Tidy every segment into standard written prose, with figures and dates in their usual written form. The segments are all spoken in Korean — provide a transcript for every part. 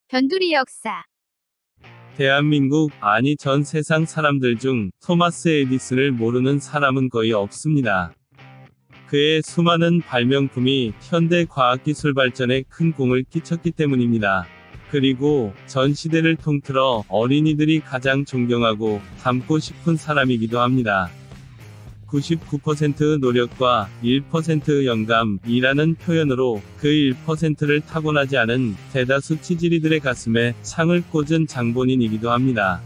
변두리 역사. 대한민국, 아니 전 세상 사람들 중 토마스 에디슨을 모르는 사람은 거의 없습니다. 그의 수많은 발명품이 현대 과학기술 발전에 큰 공을 끼쳤기 때문입니다. 그리고 전 시대를 통틀어 어린이들이 가장 존경하고 닮고 싶은 사람이기도 합니다. 99% 노력과 1% 영감이라는 표현으로 그 1%를 타고나지 않은 대다수 찌질이들의 가슴에 창을 꽂은 장본인이기도 합니다.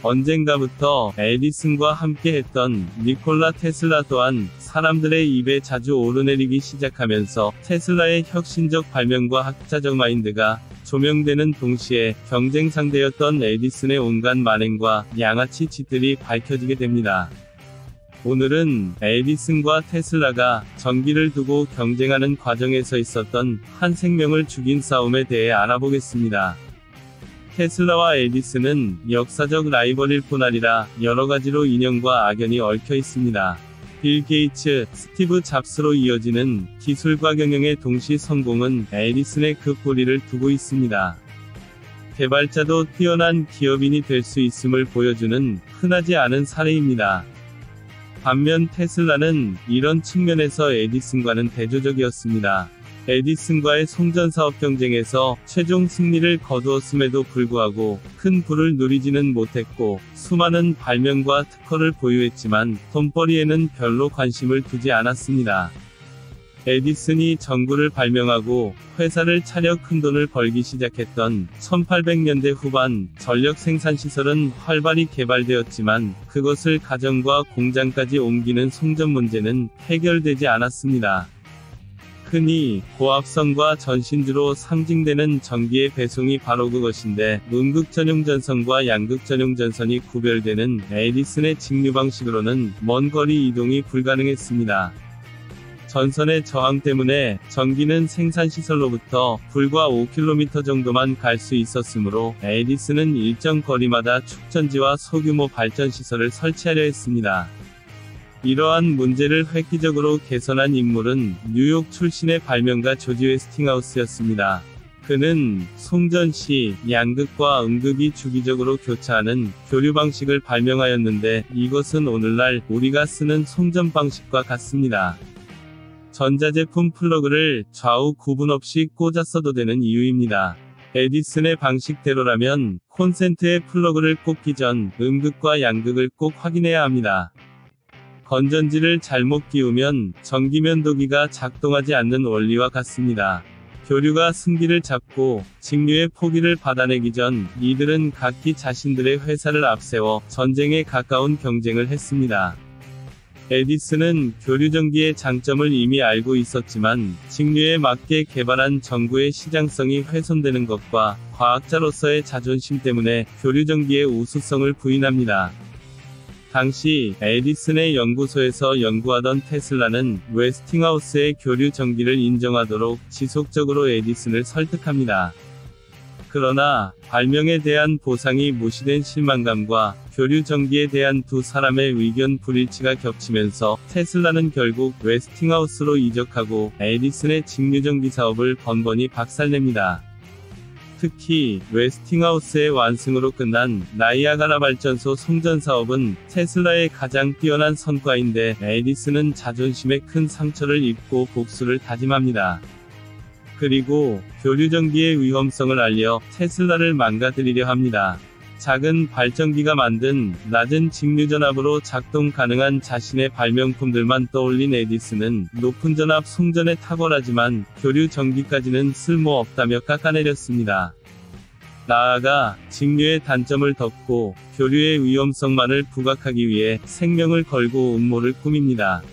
언젠가부터 에디슨과 함께 했던 니콜라 테슬라 또한 사람들의 입에 자주 오르내리기 시작하면서 테슬라의 혁신적 발명과 학자적 마인드가 조명되는 동시에 경쟁 상대였던 에디슨의 온갖 만행과 양아치 짓들이 밝혀지게 됩니다. 오늘은 에디슨과 테슬라가 전기를 두고 경쟁하는 과정에서 있었던 한 생명을 죽인 싸움에 대해 알아보겠습니다. 테슬라와 에디슨은 역사적 라이벌일 뿐 아니라 여러 가지로 인연과 악연이 얽혀 있습니다. 빌 게이츠, 스티브 잡스로 이어지는 기술과 경영의 동시 성공은 에디슨의 그 뿌리를 두고 있습니다. 개발자도 뛰어난 기업인이 될 수 있음을 보여주는 흔하지 않은 사례입니다. 반면 테슬라는 이런 측면에서 에디슨과는 대조적이었습니다. 에디슨과의 송전사업 경쟁에서 최종 승리를 거두었음에도 불구하고 큰 부를 누리지는 못했고 수많은 발명과 특허를 보유했지만 돈벌이에는 별로 관심을 두지 않았습니다. 에디슨이 전구를 발명하고 회사를 차려 큰돈을 벌기 시작했던 1800년대 후반 전력 생산시설은 활발히 개발되었지만 그것을 가정과 공장까지 옮기는 송전 문제는 해결되지 않았습니다. 흔히 고압선과 전신주로 상징되는 전기의 배송이 바로 그것인데 음극 전용 전선과 양극 전용 전선이 구별되는 에디슨의 직류 방식으로는 먼 거리 이동이 불가능했습니다. 전선의 저항 때문에 전기는 생산시설로부터 불과 5km 정도만 갈 수 있었으므로 에디슨은 일정 거리마다 축전지와 소규모 발전시설을 설치하려 했습니다. 이러한 문제를 획기적으로 개선한 인물은 뉴욕 출신의 발명가 조지 웨스팅하우스였습니다. 그는 송전 시 양극과 음극이 주기적으로 교차하는 교류 방식을 발명하였는데 이것은 오늘날 우리가 쓰는 송전 방식과 같습니다. 전자제품 플러그를 좌우 구분 없이 꽂아 써도 되는 이유입니다. 에디슨의 방식대로라면 콘센트에 플러그를 꽂기 전 음극과 양극을 꼭 확인해야 합니다. 건전지를 잘못 끼우면 전기면도기가 작동하지 않는 원리와 같습니다. 교류가 승기를 잡고 직류의 포기를 받아내기 전 이들은 각기 자신들의 회사를 앞세워 전쟁에 가까운 경쟁을 했습니다. 에디슨은 교류전기의 장점을 이미 알고 있었지만 직류에 맞게 개발한 전구의 시장성이 훼손되는 것과 과학자로서의 자존심 때문에 교류전기의 우수성을 부인합니다. 당시 에디슨의 연구소에서 연구하던 테슬라는 웨스팅하우스의 교류 전기를 인정하도록 지속적으로 에디슨을 설득합니다. 그러나 발명에 대한 보상이 무시된 실망감과 교류 전기에 대한 두 사람의 의견 불일치가 겹치면서 테슬라는 결국 웨스팅하우스로 이적하고 에디슨의 직류전기 사업을 번번이 박살냅니다. 특히 웨스팅하우스의 완승으로 끝난 나이아가라 발전소 송전 사업은 테슬라의 가장 뛰어난 성과인데 에디슨은 자존심에 큰 상처를 입고 복수를 다짐합니다. 그리고 교류전기의 위험성을 알려 테슬라를 망가뜨리려 합니다. 작은 발전기가 만든 낮은 직류전압으로 작동 가능한 자신의 발명품들만 떠올린 에디슨은 높은 전압 송전에 탁월하지만 교류 전기까지는 쓸모없다며 깎아내렸습니다. 나아가 직류의 단점을 덮고 교류의 위험성만을 부각하기 위해 생명을 걸고 음모를 꾸밉니다.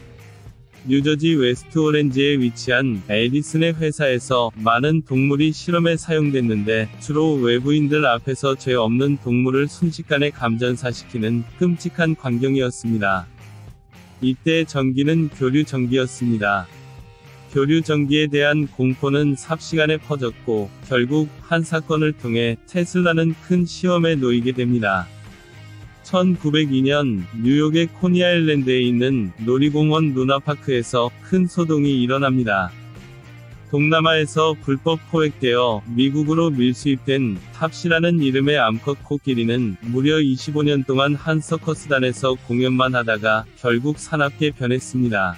뉴저지 웨스트 오렌지에 위치한 에디슨의 회사에서 많은 동물이 실험에 사용됐는데 주로 외부인들 앞에서 죄 없는 동물을 순식간에 감전사시키는 끔찍한 광경이었습니다. 이때 전기는 교류 전기였습니다. 교류 전기에 대한 공포는 삽시간에 퍼졌고 결국 한 사건을 통해 테슬라는 큰 시험에 놓이게 됩니다. 1902년 뉴욕의 코니아일랜드에 있는 놀이공원 루나파크에서 큰 소동이 일어납니다. 동남아에서 불법 포획되어 미국으로 밀수입된 탑시라는 이름의 암컷 코끼리는 무려 25년 동안 한 서커스단에서 공연만 하다가 결국 사납게 변했습니다.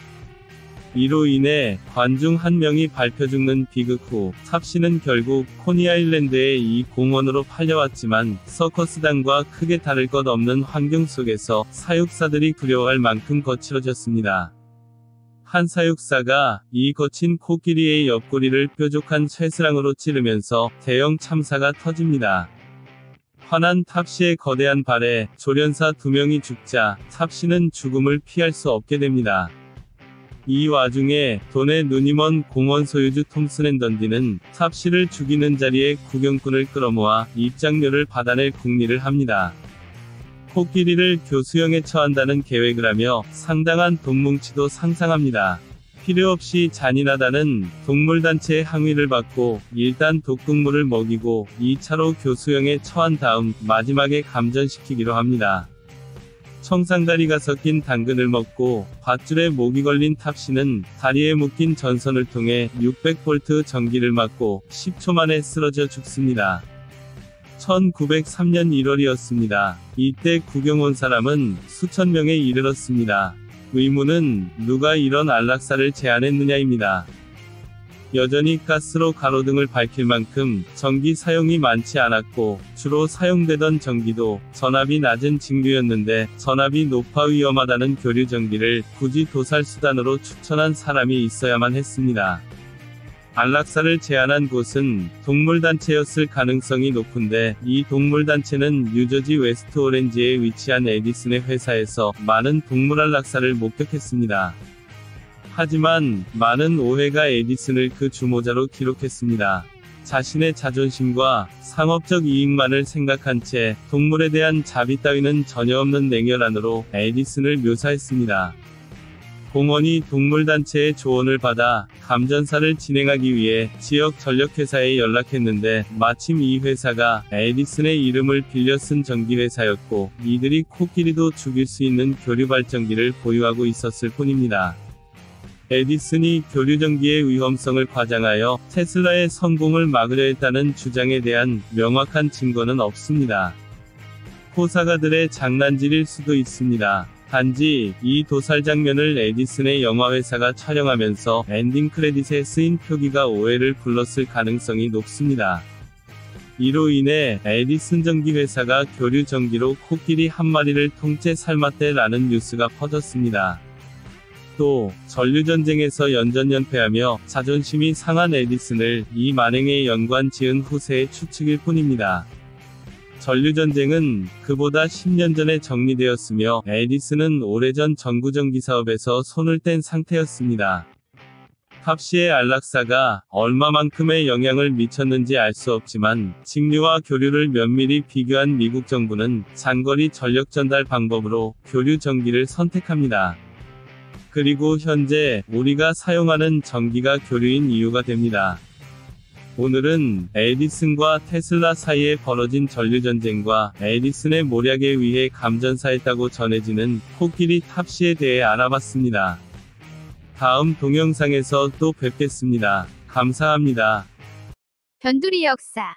이로 인해 관중 한 명이 밟혀 죽는 비극 후 탑시는 결국 코니아일랜드의 이 공원으로 팔려왔지만 서커스단과 크게 다를 것 없는 환경 속에서 사육사들이 두려워할 만큼 거칠어졌습니다. 한 사육사가 이 거친 코끼리의 옆구리를 뾰족한 쇠스랑으로 찌르면서 대형 참사가 터집니다. 화난 탑시의 거대한 발에 조련사 2명이 죽자 탑시는 죽음을 피할 수 없게 됩니다. 이 와중에 돈에 눈이 먼 공원 소유주 톰슨 앤 던디는 탑시를 죽이는 자리에 구경꾼을 끌어모아 입장료를 받아낼 궁리를 합니다. 코끼리를 교수형에 처한다는 계획을 하며 상당한 돈 뭉치도 상상합니다. 필요 없이 잔인하다는 동물단체의 항의를 받고 일단 독극물을 먹이고 2차로 교수형에 처한 다음 마지막에 감전시키기로 합니다. 청상다리가 섞인 당근을 먹고 밧줄에 목이 걸린 탑시는 다리에 묶인 전선을 통해 600V 전기를 맞고 10초 만에 쓰러져 죽습니다. 1903년 1월이었습니다. 이때 구경 온 사람은 수천 명에 이르렀습니다. 의문은 누가 이런 안락사를 제안했느냐입니다. 여전히 가스로 가로등을 밝힐 만큼 전기 사용이 많지 않았고 주로 사용되던 전기도 전압이 낮은 직류였는데 전압이 높아 위험하다는 교류 전기를 굳이 도살 수단으로 추천한 사람이 있어야만 했습니다. 안락사를 제안한 곳은 동물단체였을 가능성이 높은데 이 동물단체는 뉴저지 웨스트 오렌지에 위치한 에디슨의 회사에서 많은 동물 안락사를 목격했습니다. 하지만 많은 오해가 에디슨을 그 주모자로 기록했습니다. 자신의 자존심과 상업적 이익만을 생각한 채 동물에 대한 자비 따위는 전혀 없는 냉혈한으로 에디슨을 묘사했습니다. 공원이 동물단체의 조언을 받아 감전사를 진행하기 위해 지역 전력회사에 연락했는데 마침 이 회사가 에디슨의 이름을 빌려 쓴 전기회사였고 이들이 코끼리도 죽일 수 있는 교류발전기를 보유하고 있었을 뿐입니다. 에디슨이 교류전기의 위험성을 과장하여 테슬라의 성공을 막으려 했다는 주장에 대한 명확한 증거는 없습니다. 호사가들의 장난질일 수도 있습니다. 단지 이 도살 장면을 에디슨의 영화회사가 촬영하면서 엔딩 크레딧에 쓰인 표기가 오해를 불렀을 가능성이 높습니다. 이로 인해 에디슨 전기회사가 교류 전기로 코끼리 한 마리를 통째 삶았대라는 뉴스가 퍼졌습니다. 또 전류전쟁에서 연전연패하며 자존심이 상한 에디슨을 이 만행에 연관 지은 후세의 추측일 뿐입니다. 전류전쟁은 그보다 10년 전에 정리되었으며 에디슨은 오래전 전구전기 사업에서 손을 뗀 상태였습니다. 탑시의 안락사가 얼마만큼의 영향을 미쳤는지 알 수 없지만 직류와 교류를 면밀히 비교한 미국 정부는 장거리 전력 전달 방법으로 교류 전기를 선택합니다. 그리고 현재 우리가 사용하는 전기가 교류인 이유가 됩니다. 오늘은 에디슨과 테슬라 사이에 벌어진 전류전쟁과 에디슨의 모략에 의해 감전사했다고 전해지는 코끼리 탑시에 대해 알아봤습니다. 다음 동영상에서 또 뵙겠습니다. 감사합니다. 변두리 역사